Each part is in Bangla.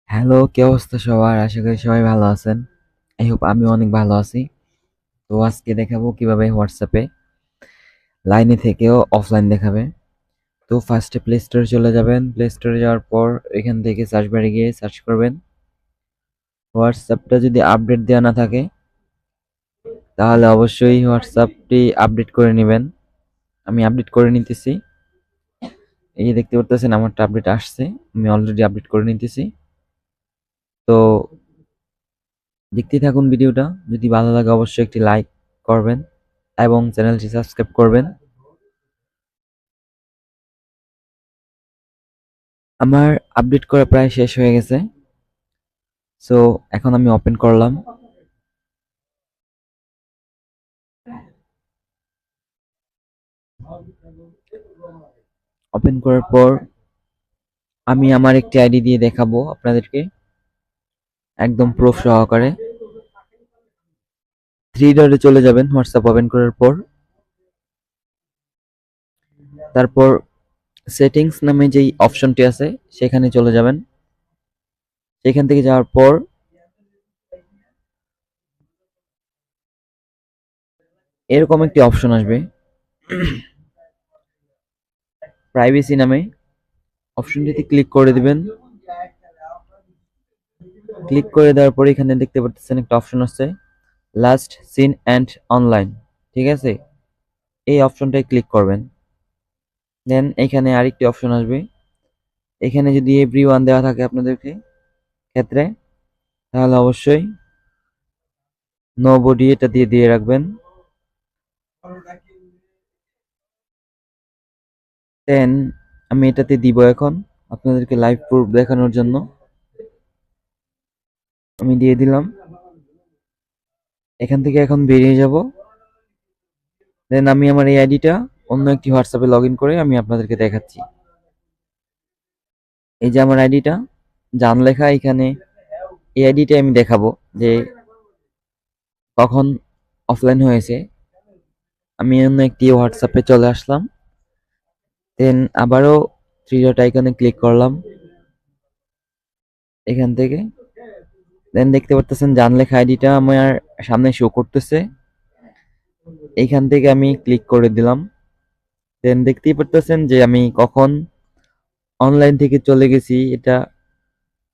হ্যালো, কি অবস্থা সবার? আশা করি সবাই ভালো আছেন। আই হোপ আমিও অনেক ভালো আছি। তো আজকে দেখাবো কিভাবে হোয়াটসঅ্যাপে লাইনে থেকেও অফলাইন দেখাবে। তো ফার্স্টে প্লে স্টোরে চলে যাবেন। প্লে স্টোরে যাওয়ার পর এখান থেকে সার্চ বারে গিয়ে সার্চ করবেন। হোয়াটসঅ্যাপটা যদি আপডেট দেওয়া না থাকে তাহলে অবশ্যই হোয়াটসঅ্যাপটি আপডেট করে নেবেন। আমি আপডেট করে নিতেছি। এই যে দেখতে পারতেছেন আমারটা আপডেট আসছে। আমি অলরেডি আপডেট করে নিতেছি। তো দেখতেই থাকুন ভিডিওটা। যদি ভালো লাগে অবশ্যই একটি লাইক করবেন এবং চ্যানেলটি সাবস্ক্রাইব করবেন। আমার আপডেট করা প্রায় শেষ হয়ে গেছে। সো এখন আমি ওপেন করলাম। ওপেন করার পর আমি আমার একটি আইডি দিয়ে দেখাবো আপনাদেরকে একদম প্রুফ সহকারে। থ্রি ডটে চলে যাবেন হোয়াটসঅ্যাপ ওপেন করার পর। তারপর সেটিংস নামে যেই অপশনটি আছে সেখানে চলে যাবেন। সেখান থেকে যাওয়ার পর এরকম একটি অপশন আসবে প্রাইভেসি নামে। অপশনটিতে ক্লিক করে দিবেন। ক্লিক করে দেওয়ার পর এখানে দেখতে পাচ্ছেন একটা অপশন আছে লাস্ট সিন অ্যান্ড অনলাইন। ঠিক আছে, এই অপশনটায় ক্লিক করবেন। দেন এখানে আরেকটি অপশন আসবে। এখানে যদি এভরিওয়ান দেওয়া থাকে আপনাদেরকে ক্ষেত্রে তাহলে অবশ্যই নো বডি এটা দিয়ে দিয়ে রাখবেন। দেন আমি এটাতে দিব এখন আপনাদেরকে লাইভ প্রুফ দেখানোর জন্য। আমি দিয়ে দিলাম। এখান থেকে এখন বেরিয়ে যাব। দেন আমি আমার এই আইডিটা অন্য একটি হোয়াটসঅ্যাপে লগ ইন করে আমি আপনাদেরকে দেখাচ্ছি। এই যে আমার আইডিটা জান লেখা, এখানে এই আইডিটা আমি দেখাবো যে কখন অফলাইন হয়েছে। আমি অন্য একটি হোয়াটসঅ্যাপে চলে আসলাম। দেন আবারও থ্রি ডট আইকনে ক্লিক করলাম এখান থেকে। দেন দেখতে পারতেছেন জান লেখা আইডিটা আমার সামনে শো করতেছে। এইখান থেকে আমি ক্লিক করে দিলাম। দেন দেখতেই পারতেছেন যে আমি কখন অনলাইন থেকে চলে গেছি এটা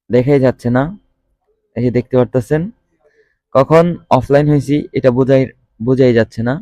দেখাই যাচ্ছে না। এই যে দেখতে পারতেছেন কখন অফলাইন হয়েছি এটা বোঝাই যাচ্ছে না।